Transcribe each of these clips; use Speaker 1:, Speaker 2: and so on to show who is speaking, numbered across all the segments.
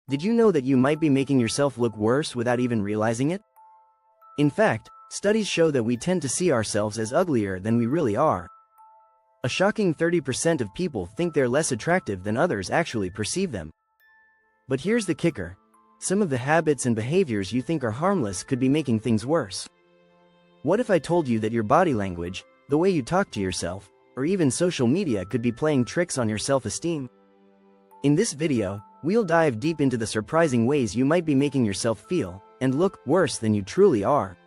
Speaker 1: Did you know that you might be making yourself look worse without even realizing it? In fact, studies show that we tend to see ourselves as uglier than we really are. A shocking 30% of people think they're less attractive than others actually perceive them. But here's the kicker. Some of the habits and behaviors you think are harmless could be making things worse. What if I told you that your body language, the way you talk to yourself, or even social media could be playing tricks on your self-esteem? In this video, we'll dive deep into the surprising ways you might be making yourself feel and look worse than you truly are.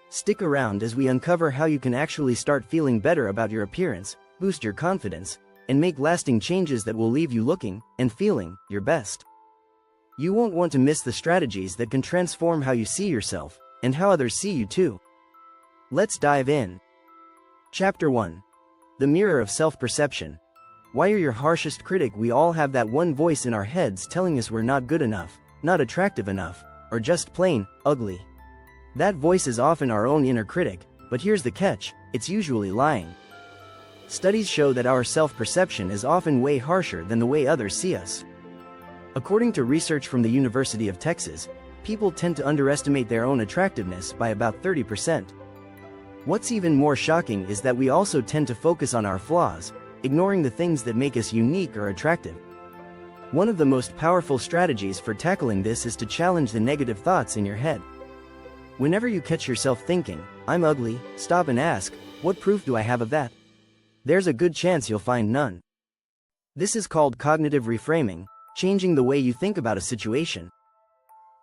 Speaker 1: Stick around as we uncover how you can actually start feeling better about your appearance, boost your confidence, and make lasting changes that will leave you looking and feeling your best. You won't want to miss the strategies that can transform how you see yourself and how others see you too. Let's dive in. Chapter 1. The Mirror of Self-Perception. Why you're your harshest critic? We all have that one voice in our heads telling us we're not good enough, not attractive enough, or just plain ugly. That voice is often our own inner critic, but here's the catch, it's usually lying. Studies show that our self-perception is often way harsher than the way others see us. According to research from the University of Texas, people tend to underestimate their own attractiveness by about 30%. What's even more shocking is that we also tend to focus on our flaws, ignoring the things that make us unique or attractive. One of the most powerful strategies for tackling this is to challenge the negative thoughts in your head. Whenever you catch yourself thinking, "I'm ugly," stop and ask, "What proof do I have of that?" There's a good chance you'll find none. This is called cognitive reframing, changing the way you think about a situation.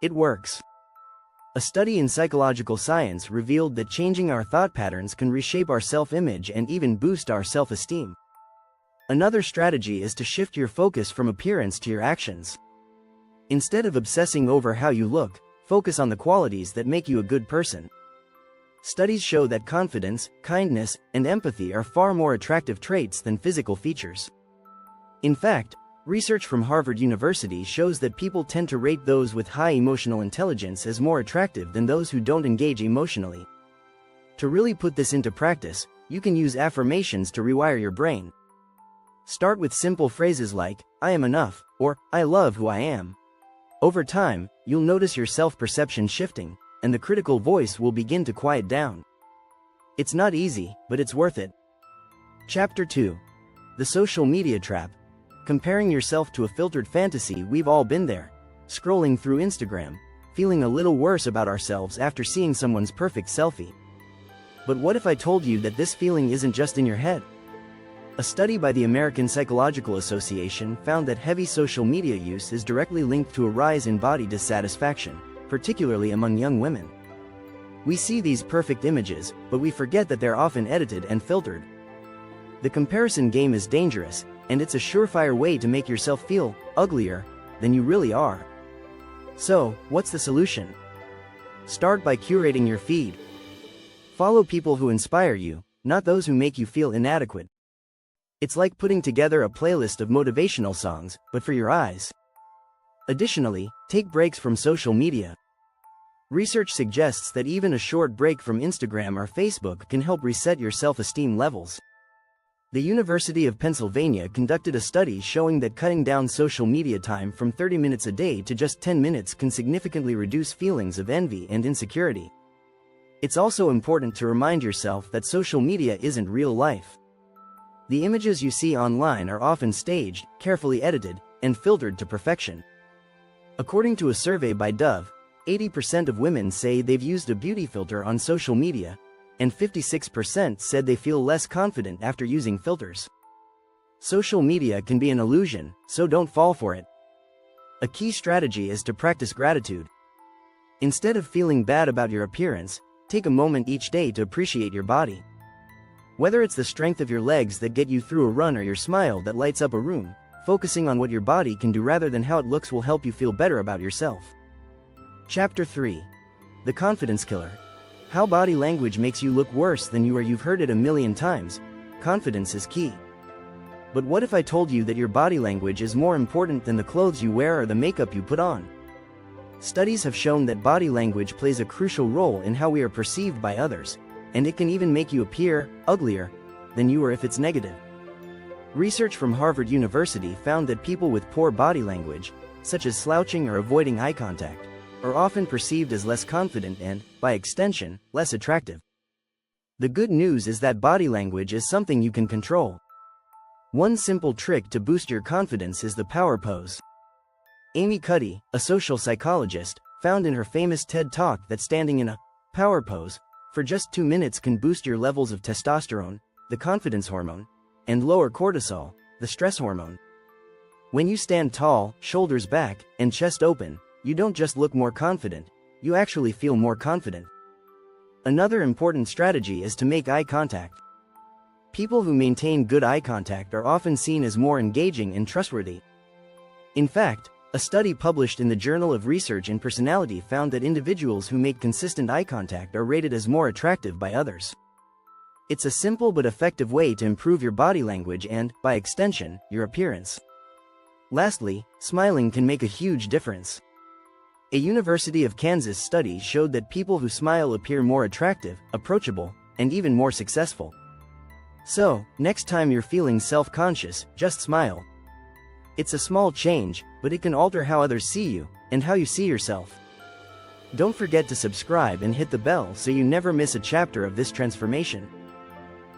Speaker 1: It works. A study in psychological science revealed that changing our thought patterns can reshape our self-image and even boost our self-esteem. Another strategy is to shift your focus from appearance to your actions. Instead of obsessing over how you look, focus on the qualities that make you a good person. Studies show that confidence, kindness, and empathy are far more attractive traits than physical features. In fact, research from Harvard University shows that people tend to rate those with high emotional intelligence as more attractive than those who don't engage emotionally. To really put this into practice, you can use affirmations to rewire your brain. Start with simple phrases like, "I am enough," or "I love who I am." Over time, you'll notice your self-perception shifting, and the critical voice will begin to quiet down. It's not easy, but it's worth it. Chapter 2. The Social Media Trap. Comparing yourself to a filtered fantasy. We've all been there, scrolling through Instagram, feeling a little worse about ourselves after seeing someone's perfect selfie. But what if I told you that this feeling isn't just in your head? A study by the American Psychological Association found that heavy social media use is directly linked to a rise in body dissatisfaction, particularly among young women. We see these perfect images, but we forget that they're often edited and filtered. The comparison game is dangerous, and it's a surefire way to make yourself feel uglier than you really are. So, what's the solution? Start by curating your feed. Follow people who inspire you, not those who make you feel inadequate. It's like putting together a playlist of motivational songs, but for your eyes. Additionally, take breaks from social media. Research suggests that even a short break from Instagram or Facebook can help reset your self-esteem levels. The University of Pennsylvania conducted a study showing that cutting down social media time from 30 minutes a day to just 10 minutes can significantly reduce feelings of envy and insecurity. It's also important to remind yourself that social media isn't real life. The images you see online are often staged, carefully edited, and filtered to perfection. According to a survey by Dove, 80% of women say they've used a beauty filter on social media, and 56% said they feel less confident after using filters. Social media can be an illusion, so don't fall for it. A key strategy is to practice gratitude. Instead of feeling bad about your appearance, take a moment each day to appreciate your body. Whether it's the strength of your legs that get you through a run or your smile that lights up a room, focusing on what your body can do rather than how it looks will help you feel better about yourself. Chapter 3. The Confidence Killer. How body language makes you look worse than you are. You've heard it a million times. Confidence is key. But what if I told you that your body language is more important than the clothes you wear or the makeup you put on? Studies have shown that body language plays a crucial role in how we are perceived by others, and it can even make you appear uglier than you are if it's negative. Research from Harvard University found that people with poor body language, such as slouching or avoiding eye contact, are often perceived as less confident and, by extension, less attractive. The good news is that body language is something you can control. One simple trick to boost your confidence is the power pose. Amy Cuddy, a social psychologist, found in her famous TED Talk that standing in a power pose for just 2 minutes can boost your levels of testosterone, the confidence hormone, and lower cortisol, the stress hormone. When you stand tall, shoulders back, and chest open, you don't just look more confident, you actually feel more confident. Another important strategy is to make eye contact. People who maintain good eye contact are often seen as more engaging and trustworthy. In fact, a study published in the Journal of Research in Personality found that individuals who make consistent eye contact are rated as more attractive by others. It's a simple but effective way to improve your body language and, by extension, your appearance. Lastly, smiling can make a huge difference. A University of Kansas study showed that people who smile appear more attractive, approachable, and even more successful. So, next time you're feeling self-conscious, just smile. It's a small change, but it can alter how others see you, and how you see yourself. Don't forget to subscribe and hit the bell so you never miss a chapter of this transformation.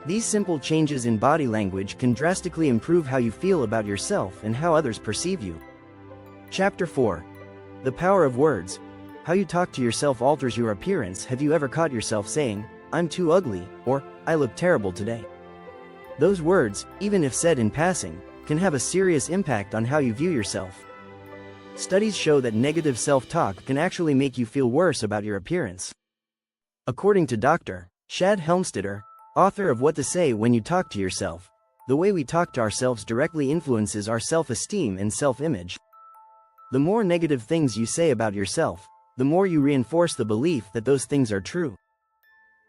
Speaker 1: These simple changes in body language can drastically improve how you feel about yourself and how others perceive you. Chapter 4. The Power of Words. How you talk to yourself alters your appearance. Have you ever caught yourself saying, "I'm too ugly," or "I look terrible today"? Those words, even if said in passing, can have a serious impact on how you view yourself. Studies show that negative self-talk can actually make you feel worse about your appearance. According to Dr. Shad Helmstetter, author of What to Say When You Talk to Yourself, the way we talk to ourselves directly influences our self-esteem and self-image. The more negative things you say about yourself, the more you reinforce the belief that those things are true.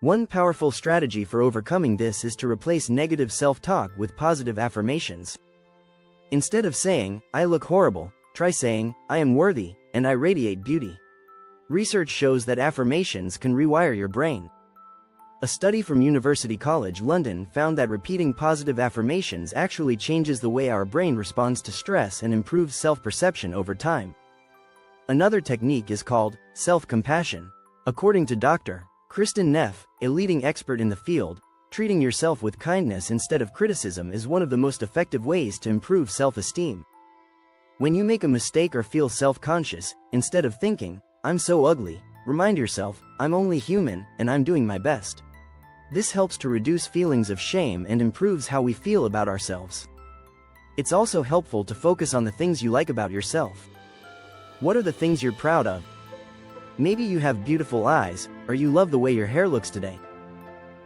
Speaker 1: One powerful strategy for overcoming this is to replace negative self-talk with positive affirmations. Instead of saying, "I look horrible," try saying, "I am worthy, and I radiate beauty." Research shows that affirmations can rewire your brain. A study from University College London found that repeating positive affirmations actually changes the way our brain responds to stress and improves self-perception over time. Another technique is called self-compassion. According to Dr. Kristen Neff, a leading expert in the field, treating yourself with kindness instead of criticism is one of the most effective ways to improve self-esteem. When you make a mistake or feel self-conscious, instead of thinking, "I'm so ugly," remind yourself, "I'm only human, and I'm doing my best." This helps to reduce feelings of shame and improves how we feel about ourselves. It's also helpful to focus on the things you like about yourself. What are the things you're proud of? Maybe you have beautiful eyes, or you love the way your hair looks today.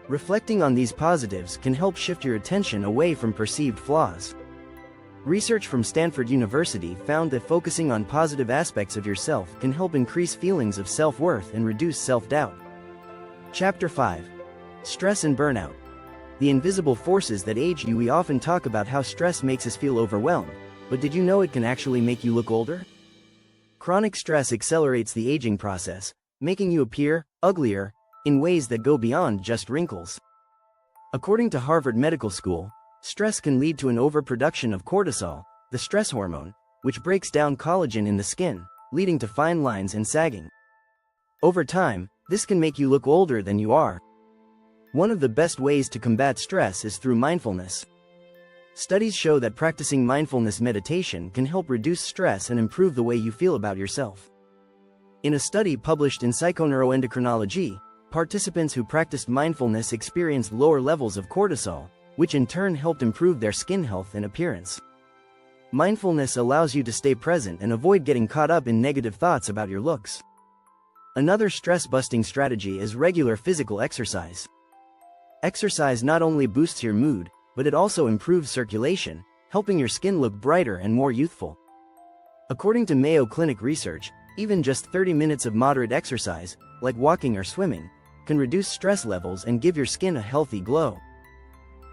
Speaker 1: Reflecting on these positives can help shift your attention away from perceived flaws. Research from Stanford University found that focusing on positive aspects of yourself can help increase feelings of self-worth and reduce self-doubt. Chapter 5. Stress and Burnout. The invisible forces that age you. We often talk about how stress makes us feel overwhelmed, but did you know it can actually make you look older? Chronic stress accelerates the aging process, making you appear uglier in ways that go beyond just wrinkles. According to Harvard Medical School, stress can lead to an overproduction of cortisol, the stress hormone, which breaks down collagen in the skin, leading to fine lines and sagging. Over time, this can make you look older than you are. One of the best ways to combat stress is through mindfulness. Studies show that practicing mindfulness meditation can help reduce stress and improve the way you feel about yourself. In a study published in Psychoneuroendocrinology, participants who practiced mindfulness experienced lower levels of cortisol, which in turn helped improve their skin health and appearance. Mindfulness allows you to stay present and avoid getting caught up in negative thoughts about your looks. Another stress-busting strategy is regular physical exercise. Exercise not only boosts your mood, but it also improves circulation, helping your skin look brighter and more youthful. According to Mayo Clinic research, even just 30 minutes of moderate exercise, like walking or swimming, can reduce stress levels and give your skin a healthy glow.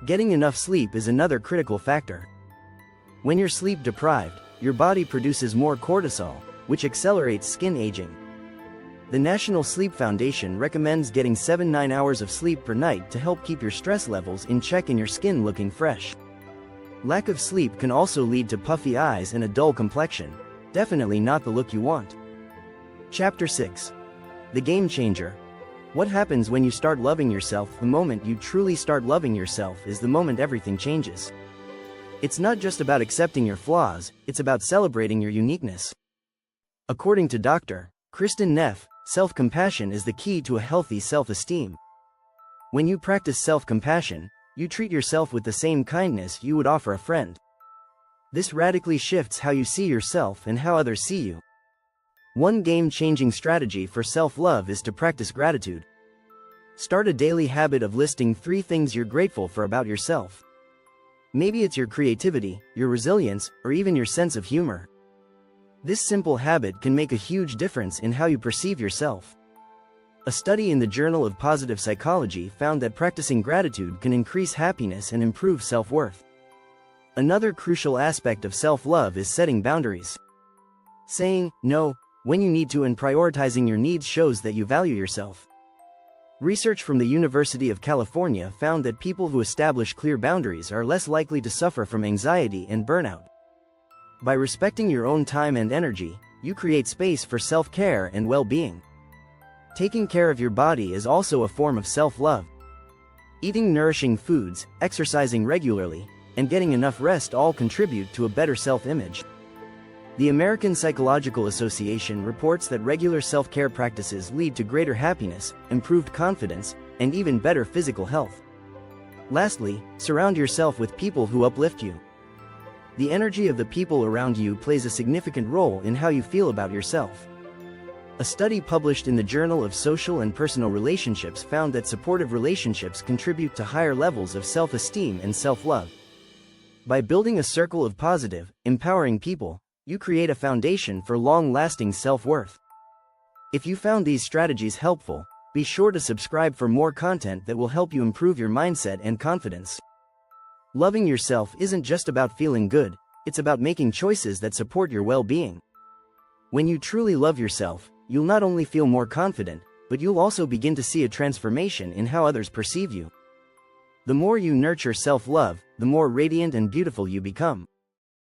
Speaker 1: Getting enough sleep is another critical factor. When you're sleep deprived, your body produces more cortisol, which accelerates skin aging. The National Sleep Foundation recommends getting 7-9 hours of sleep per night to help keep your stress levels in check and your skin looking fresh. Lack of sleep can also lead to puffy eyes and a dull complexion. Definitely not the look you want. Chapter 6. The Game Changer. What happens when you start loving yourself? The moment you truly start loving yourself is the moment everything changes. It's not just about accepting your flaws, it's about celebrating your uniqueness. According to Dr. Kristen Neff, self-compassion is the key to a healthy self-esteem. When you practice self-compassion, you treat yourself with the same kindness you would offer a friend. This radically shifts how you see yourself and how others see you. One game-changing strategy for self-love is to practice gratitude. Start a daily habit of listing 3 things you're grateful for about yourself. Maybe it's your creativity, your resilience, or even your sense of humor. This simple habit can make a huge difference in how you perceive yourself. A study in the Journal of Positive Psychology found that practicing gratitude can increase happiness and improve self-worth. Another crucial aspect of self-love is setting boundaries. Saying no when you need to and prioritizing your needs shows that you value yourself. Research from the University of California found that people who establish clear boundaries are less likely to suffer from anxiety and burnout. By respecting your own time and energy, you create space for self-care and well-being. Taking care of your body is also a form of self-love. Eating nourishing foods, exercising regularly, and getting enough rest all contribute to a better self-image. The American Psychological Association reports that regular self-care practices lead to greater happiness, improved confidence, and even better physical health. Lastly, surround yourself with people who uplift you. The energy of the people around you plays a significant role in how you feel about yourself. A study published in the Journal of Social and Personal Relationships found that supportive relationships contribute to higher levels of self-esteem and self-love. By building a circle of positive, empowering people, you create a foundation for long-lasting self-worth. If you found these strategies helpful, be sure to subscribe for more content that will help you improve your mindset and confidence. Loving yourself isn't just about feeling good, it's about making choices that support your well-being. When you truly love yourself, you'll not only feel more confident, but you'll also begin to see a transformation in how others perceive you. The more you nurture self-love, the more radiant and beautiful you become.